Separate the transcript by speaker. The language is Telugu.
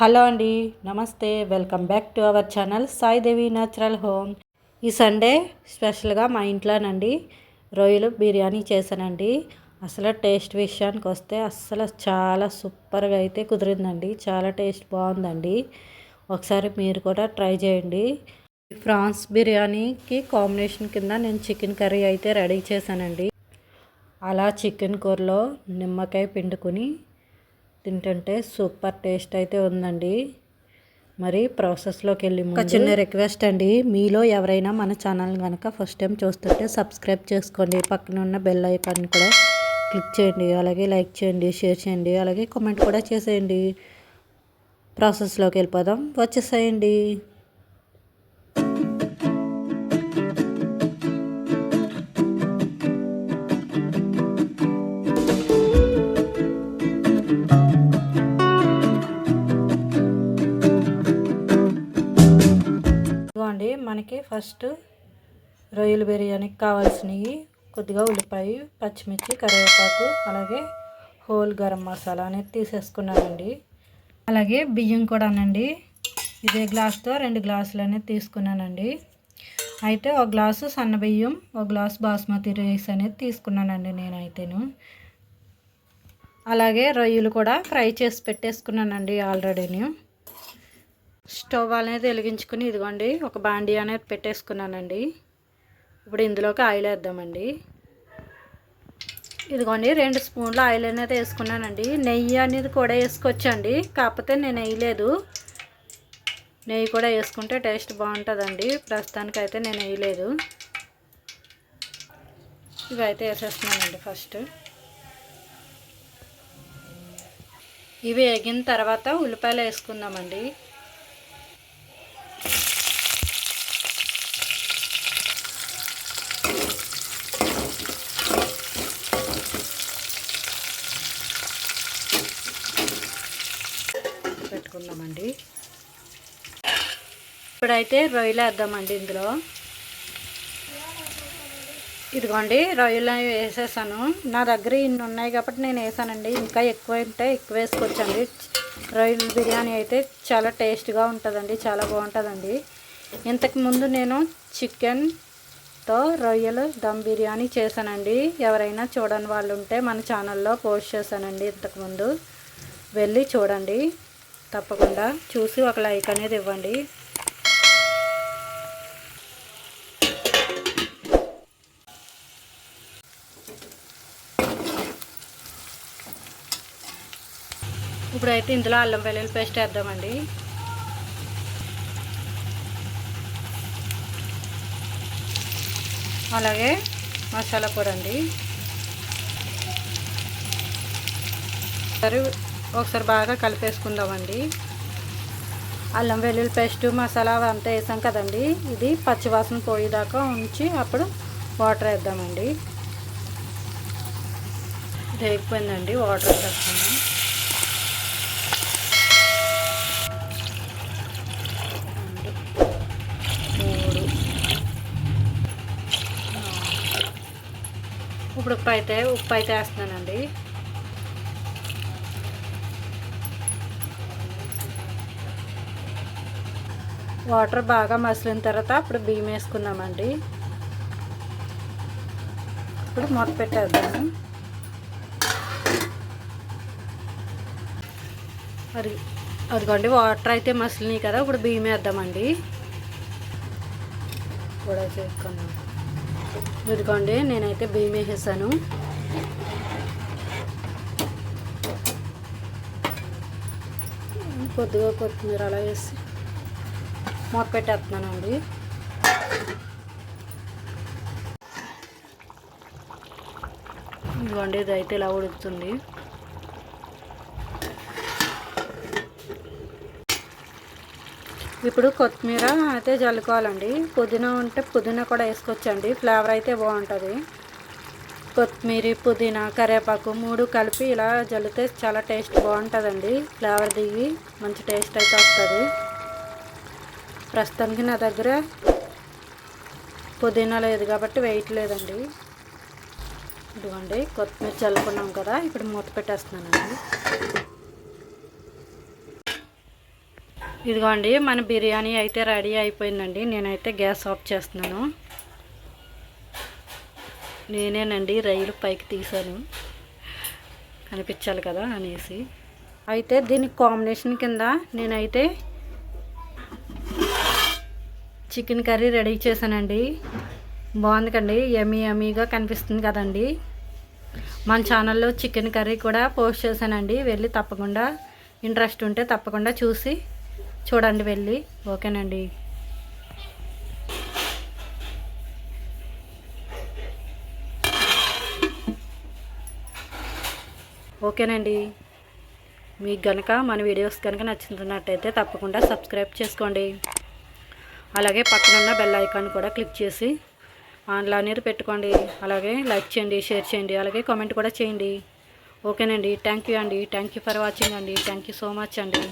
Speaker 1: హలో అండి, నమస్తే. Welcome back to our channel Sai Devi natural home. ఈ సండే స్పెషల్గా మా ఇంట్లోనండి రొయ్యలు బిర్యానీ చేశానండి. అసలు టేస్ట్ విషయానికి వస్తే అస్సలు చాలా సూపర్గా అయితే కుదిరిందండి. చాలా టేస్ట్ బాగుందండి. ఒకసారి మీరు కూడా ట్రై చేయండి. ప్రాన్స్ బిర్యానీకి కాంబినేషన్ కింద నేను చికెన్ కర్రీ అయితే రెడీ చేశానండి. అలా చికెన్ కూరలో నిమ్మకాయ పిండుకొని తింటుంటే సూపర్ టేస్ట్ అయితే ఉందండి. మరి ప్రాసెస్లోకి వెళ్ళి ఒక చిన్న రిక్వెస్ట్ అండి, మీలో ఎవరైనా మన ఛానల్ కనుక ఫస్ట్ టైం చూస్తుంటే సబ్స్క్రైబ్ చేసుకోండి. పక్కన ఉన్న బెల్ ఐకాన్ కూడా క్లిక్ చేయండి. అలాగే లైక్ చేయండి, షేర్ చేయండి, అలాగే కామెంట్ కూడా చేసేయండి. ప్రాసెస్లోకి వెళ్ళిపోదాం, వచ్చేసేయండి. మనకి ఫస్ట్ రొయ్యల బిర్యానీకి కావాల్సినవి కొద్దిగా ఉల్లిపాయ, పచ్చిమిర్చి, కరివేపాకు, అలాగే హోల్ గరం మసాలా అనేది తీసేసుకున్నానండి. అలాగే బియ్యం కూడానండి ఇదే గ్లాస్తో 2 గ్లాసులు అనేది తీసుకున్నానండి. అయితే ఒక గ్లాసు సన్న బియ్యం, ఒక గ్లాసు బాస్మతి రైస్ అనేది తీసుకున్నానండి నేనైతేను. అలాగే రొయ్యలు కూడా ఫ్రై చేసి పెట్టేసుకున్నానండి ఆల్రెడీని. స్టవ్ అనేది వెలిగించుకుని ఇదిగోండి ఒక బాండీ అనేది పెట్టేసుకున్నానండి. ఇప్పుడు ఇందులోకి ఆయిల్ వేద్దామండి. ఇదిగోండి 2 స్పూన్ల ఆయిల్ అనేది వేసుకున్నానండి. నెయ్యి అనేది కూడా వేసుకోవచ్చండి, కాకపోతే నేను వేయలేదు. నెయ్యి కూడా వేసుకుంటే టేస్ట్ బాగుంటుందండి. ప్రస్తుతానికి అయితే నేను వేయలేదు. ఇవి అయితే వేసేస్తున్నానండి. ఫస్ట్ ఇవి వేగిన తర్వాత ఉల్లిపాయలు వేసుకుందామండి. పెట్టుకుందామండి. ఇప్పుడైతే రొయ్యలు వేద్దామండి ఇందులో. ఇదిగోండి రొయ్యలు వేసేసాను. నా దగ్గర ఇన్ని ఉన్నాయి కాబట్టి నేను వేసానండి. ఇంకా ఎక్కువ ఉంటే ఎక్కువ వేసుకోవచ్చండి. రొయ్యల బిర్యానీ అయితే చాలా టేస్ట్గా ఉంటుందండి, చాలా బాగుంటుందండి. ఇంతకుముందు నేను చికెన్తో రొయ్యలు దమ్ బిర్యానీ చేశానండి. ఎవరైనా చూడని వాళ్ళు ఉంటే మన ఛానల్లో పోస్ట్ చేశానండి ఇంతకుముందు, వెళ్ళి చూడండి. తప్పకుండా చూసి ఒక లైక్ అనేది ఇవ్వండి. ఇప్పుడైతే ఇందులో అల్లం వెల్లుల్లి పేస్ట్ వేద్దామండి. అలాగే మసాలా పొడి అండి. ఒకసారి బాగా కలిపేసుకుందామండి. అల్లం వెల్లుల్లి పేస్ట్ మసాలా అంతా వేసాం కదండి. ఇది పచ్చివాసన పోయేదాకా ఉంచి అప్పుడు వాటర్ వేద్దామండి. ఇది అయిపోయిందండి, వాటర్ వేసేస్తాము. ఇప్పుడు ఉప్పు అయితే వేస్తున్నానండి. వాటర్ బాగా మసిలిన తర్వాత అప్పుడు బియ్యం వేసుకుందామండి. ఇప్పుడు మూత పెట్టేద్దాము. అదిగోండి వాటర్ అయితే మసిలినాయి కదా, ఇప్పుడు బియ్యం వేద్దామండి. కూడా చేసుకున్నాం. ఇదిగోండి నేనైతే బియ్యం వేసేసాను. కొద్దిగా కొత్తిమీర అలా వేసి మూత పెట్టేస్తున్నానండి. ఇదిగోండి ఇది అయితే ఇలా ఉడుకుతుంది. ఇప్పుడు కొత్తిమీర అయితే జల్లుకోవాలండి. పుదీనా ఉంటే పుదీనా కూడా వేసుకోవచ్చండి, ఫ్లేవర్ అయితే బాగుంటుంది. కొత్తిమీర, పుదీనా, కరివేపాకు 3 కలిపి ఇలా జల్లితే చాలా టేస్ట్ బాగుంటుందండి. ఫ్లేవర్ దిగి మంచి టేస్ట్ అయితే వస్తుంది. ప్రస్తుతానికి నా దగ్గర పుదీనా లేదు కాబట్టి వేయట్లేదండి. ఇదిగోండి కొత్తిమీర చల్లుకున్నాం కదా, ఇప్పుడు మూత పెట్టేస్తున్నానండి. ఇదిగోండి మన బిర్యానీ అయితే రెడీ అయిపోయిందండి. నేనైతే గ్యాస్ ఆఫ్ చేస్తున్నాను. నేనేనండి రొయ్యలు పైకి తీసాను, కనిపించాలి కదా అనేసి. అయితే దీనికి కాంబినేషన్ కింద నేనైతే చికెన్ కర్రీ రెడీ చేశానండి. బాగుంది కండి, యమ్మీ యమ్మీగా కనిపిస్తుంది కదండి. మన ఛానల్లో చికెన్ కర్రీ కూడా పోస్ట్ చేశానండి. వెళ్ళి తప్పకుండా ఇంట్రెస్ట్ ఉంటే తప్పకుండా చూసి చూడండి వెళ్ళి. ఓకేనండి. ఓకేనండి. మీకు కనుక మన వీడియోస్ కనుక నచ్చుతున్నట్టయితే తప్పకుండా సబ్స్క్రైబ్ చేసుకోండి. అలాగే పక్కనున్న బెల్ ఐకాన్ కూడా క్లిక్ చేసి ఆన్లో అనేది పెట్టుకోండి. అలాగే లైక్ చేయండి, షేర్ చేయండి, అలాగే కామెంట్ కూడా చేయండి. ఓకేనండి. థ్యాంక్ యూ అండి. థ్యాంక్ యూ ఫర్ వాచింగ్ అండి. థ్యాంక్ యూ సో మచ్ అండి.